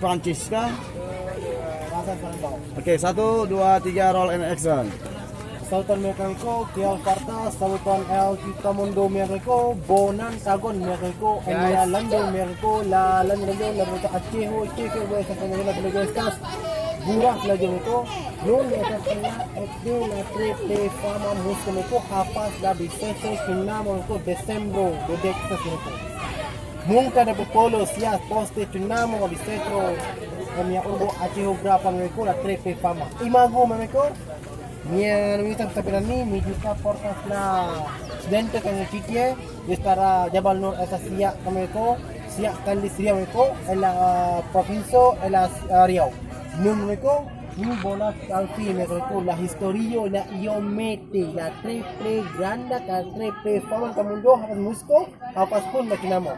Prancis kah? Rasa Salambau. Oke, 1, 2, 3, roll and action. Sultan Mexico, Kiel Farta, Sultan El Kitamundo Mexico, Bonan Tagon Mexico, Enia Lando Mexico, La Lando, La Ruta Achejo, Cheque, West Canada, Vegas, Burak lagi Mexico, Yon Mexico, Ekde, La Trepe, Fama, Musco Mexico, Hapas, La Vicente, Chinamo Mexico, Decembro, de Texas Mexico. Nunca de Polo, Sias, Poste, Chinamo, Vicentro, Enia Urbo, Achejo, Grapa Mexico, La Trepe, Fama. Imago Mexico. Mia kita ni Mijuka portas na studente kami chikie estara Jabal Nur esa siak kami ko siak kali Riau ko ela provincio ela Riau nun ko ni bola alfi me ko la historio la iomete la triple granda ka triple faman kamundo hapas musko hapas pun makinamo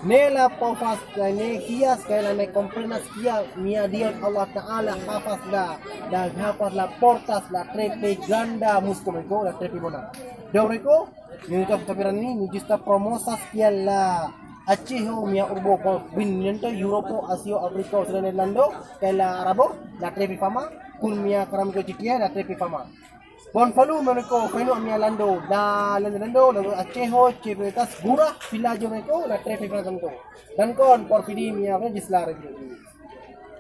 Nela pofas ne kias kaya na komprenas kia mia Dios Allah Taala hafas la hafas la portas la trepe granda musko meko la trepe bona. Doreko ni ka tapiran ni justa promosas kia la achiho mia urbo ko binento Europo Asio Afrika Srenelando kaya la Arabo la trepe fama kun mia karam ko chikia la trepe fama. Bon falu meneko feno mia lando da lando acheho chebetas gura villaggio meneko la trepe franco dan kon porfidi mia registrare